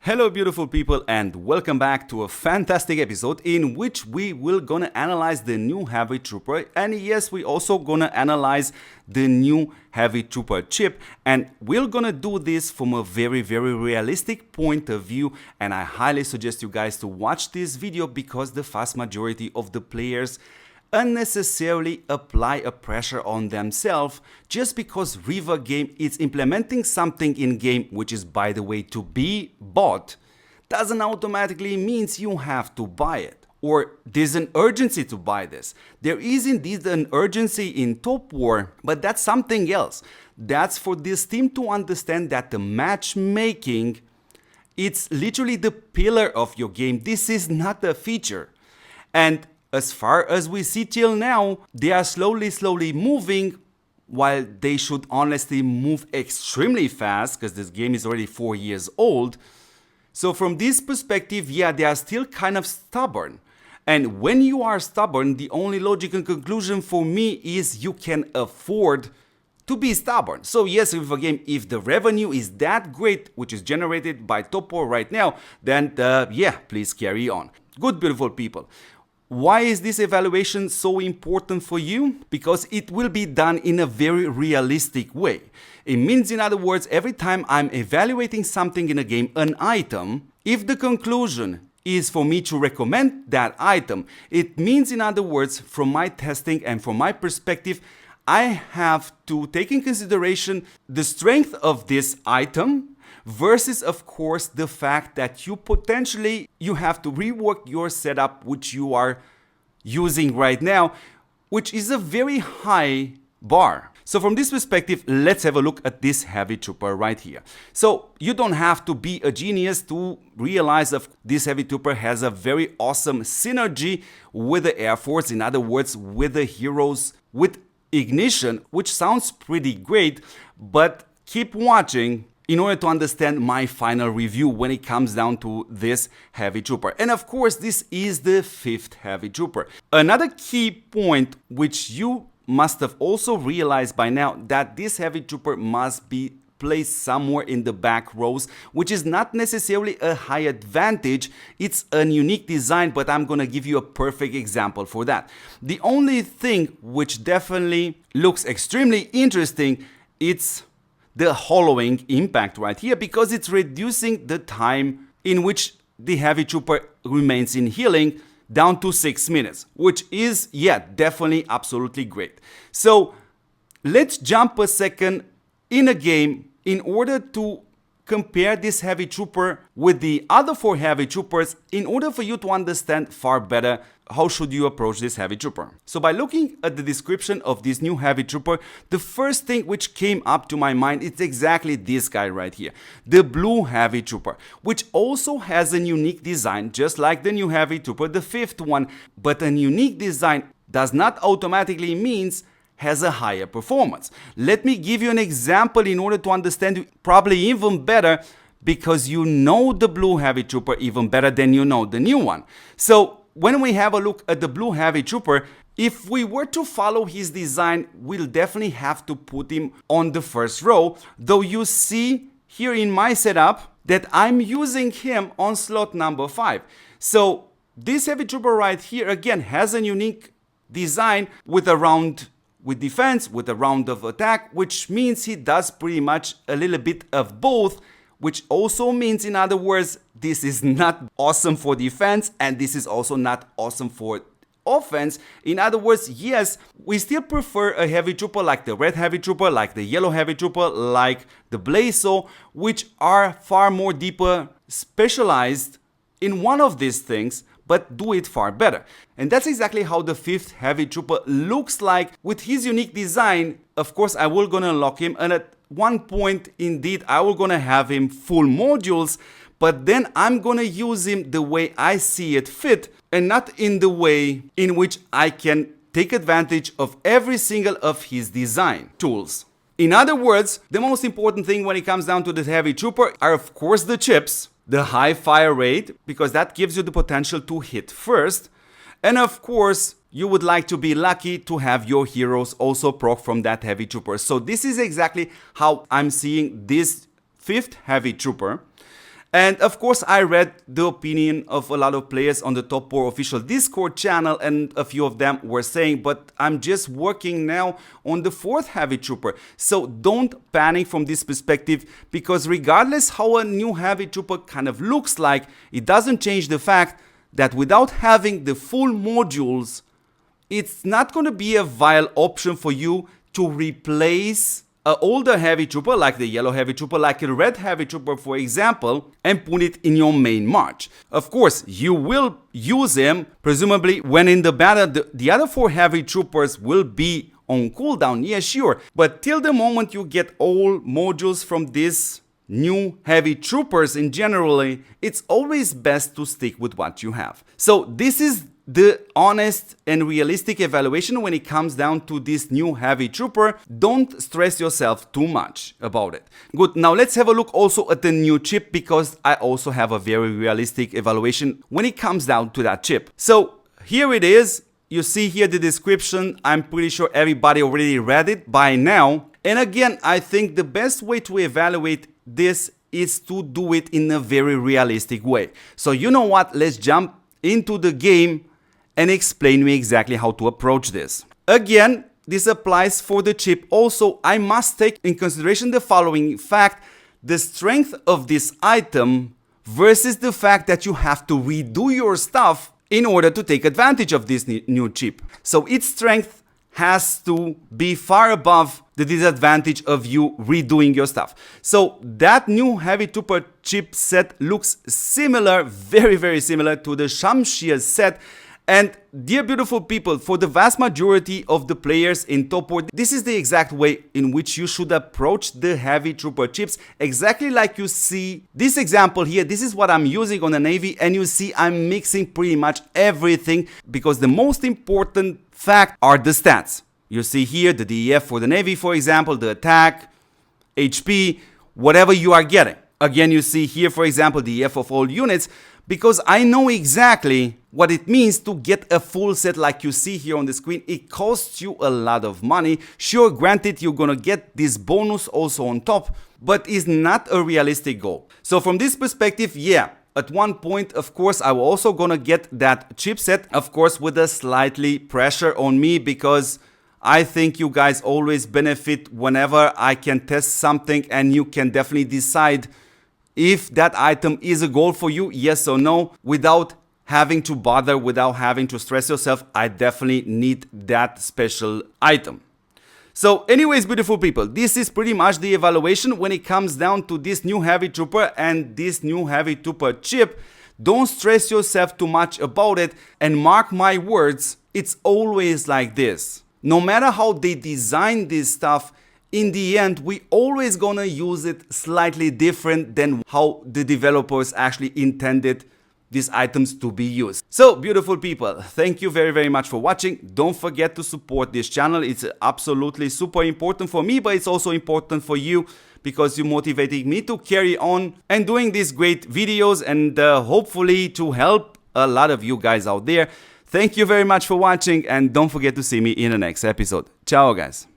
Hello beautiful people and welcome back to a fantastic episode in which we will gonna analyze the new Heavy Trooper, and yes, we also gonna analyze the new Heavy Trooper chip, and we're gonna do this from a very realistic point of view, and I highly suggest you guys to watch this video because the vast majority of the players unnecessarily apply a pressure on themselves just because River Game is implementing something in game, which is by the way to be bought, doesn't automatically means you have to buy it or there's an urgency to buy this. There is indeed an urgency in TOWAR, but that's something else. That's for this team to understand that the matchmaking, it's literally the pillar of your game. This is not a feature. And as far as we see till now, they are slowly moving, while they should honestly move extremely fast because this game is already 4 years old. So from this perspective, yeah, they are still kind of stubborn. And when you are stubborn, the only logical conclusion for me is you can afford to be stubborn. So yes, with a game, if the revenue is that great, which is generated by TOWAR right now, then yeah, please carry on. Good, beautiful people. Why is this evaluation so important for you? Because it will be done in a very realistic way. It means, in other words, every time I'm evaluating something in a game, an item, if the conclusion is for me to recommend that item, it means, in other words, from my testing and from my perspective, I have to take in consideration the strength of this item versus, of course, the fact that you have to rework your setup which you are using right now, which is a very high bar. So from this perspective, let's have a look at this Heavy Trooper right here. So you don't have to be a genius to realize that this Heavy Trooper has a very awesome synergy with the Air Force, in other words, with the heroes with ignition, which sounds pretty great, but keep watching in order to understand my final review when it comes down to this Heavy Trooper. And of course, this is the 5th Heavy Trooper. Another key point which you must have also realized by now, that this Heavy Trooper must be placed somewhere in the back rows, which is not necessarily a high advantage. It's a unique design, but I'm gonna give you a perfect example for that. The only thing which definitely looks extremely interesting, it's the hollowing impact right here, because it's reducing the time in which the Heavy Trooper remains in healing down to 6 minutes, which is, yeah, definitely absolutely great. So let's jump a second in a game in order to compare this Heavy Trooper with the other 4 Heavy Troopers in order for you to understand far better how should you approach this Heavy Trooper. So by looking at the description of this new Heavy Trooper, the first thing which came up to my mind is exactly this guy right here, the blue Heavy Trooper, which also has a unique design just like the new Heavy Trooper, the 5th one, but a unique design does not automatically means has a higher performance. Let me give you an example in order to understand probably even better, because you know the blue Heavy Trooper even better than you know the new one. So when we have a look at the blue Heavy Trooper, if we were to follow his design, we'll definitely have to put him on the first row, though you see here in my setup that I'm using him on slot number 5. So this Heavy Trooper right here again has a unique design with a round with defense, with a round of attack, which means he does pretty much a little bit of both, which also means, in other words, this is not awesome for defense and this is also not awesome for offense. In other words, yes, we still prefer a Heavy Trooper like the red Heavy Trooper, like the yellow Heavy Trooper, like the Blazo, which are far more deeper specialized in one of these things, but do it far better. And that's exactly how the 5th Heavy Trooper looks like with his unique design. Of course, I will gonna unlock him, and at one point indeed I will gonna have him full modules, but then I'm gonna use him the way I see it fit and not in the way in which I can take advantage of every single of his design tools. In other words, the most important thing when it comes down to the Heavy Trooper are of course the chips, the high fire rate, because that gives you the potential to hit first, and of course you would like to be lucky to have your heroes also proc from that Heavy Trooper. So this is exactly how I'm seeing this 5th Heavy Trooper. And of course, I read the opinion of a lot of players on the topwar official Discord channel, and a few of them were saying, but I'm just working now on the 4th heavy trooper. So don't panic from this perspective, because regardless how a new heavy trooper kind of looks like, it doesn't change the fact that without having the full modules, it's not going to be a viable option for you to replace an older heavy trooper like the yellow heavy trooper, like a red heavy trooper for example, and put it in your main march. Of course, you will use him presumably when in the battle the other 4 heavy troopers will be on cooldown, yeah sure, but till the moment you get all modules from these new heavy troopers in generally, it's always best to stick with what you have. So this is the honest and realistic evaluation when it comes down to this new heavy trooper. Don't stress yourself too much about it. Good, now let's have a look also at the new chip, because I also have a very realistic evaluation when it comes down to that chip. So here it is. You see here the description. I'm pretty sure everybody already read it by now. And again, I think the best way to evaluate this is to do it in a very realistic way. So you know what? Let's jump into the game and explain me exactly how to approach this. Again, this applies for the chip also. I must take in consideration the following fact: the strength of this item versus the fact that you have to redo your stuff in order to take advantage of this new chip. So its strength has to be far above the disadvantage of you redoing your stuff. So that new heavy trooper chip set looks similar, very similar to the Shamshir set. And dear beautiful people, for the vast majority of the players in topwar, this is the exact way in which you should approach the heavy trooper chips. Exactly like you see this example here. This is what I'm using on the Navy, and you see I'm mixing pretty much everything, because the most important fact are the stats. You see here the DEF for the Navy, for example, the attack, HP, whatever you are getting. Again, you see here, for example, the DEF of all units, because I know exactly what it means to get a full set like you see here on the screen. It costs you a lot of money. Sure, granted, you're gonna get this bonus also on top, but it's not a realistic goal. So from this perspective, yeah, at one point, of course, I was also gonna get that chipset, of course, with a slightly pressure on me, because I think you guys always benefit whenever I can test something and you can definitely decide if that item is a goal for you, yes or no, without having to bother, without having to stress yourself. I definitely need that special item. So anyways, beautiful people, this is pretty much the evaluation when it comes down to this new heavy trooper and this new heavy trooper chip. Don't stress yourself too much about it, and mark my words, it's always like this. No matter how they design this stuff, in the end, we always gonna use it slightly different than how the developers actually intended these items to be used. So beautiful people, thank you very much for watching. Don't forget to support this channel. It's absolutely super important for me, but it's also important for you, because you're motivating me to carry on and doing these great videos, and hopefully to help a lot of you guys out there. Thank you very much for watching, and don't forget to see me in the next episode. Ciao guys.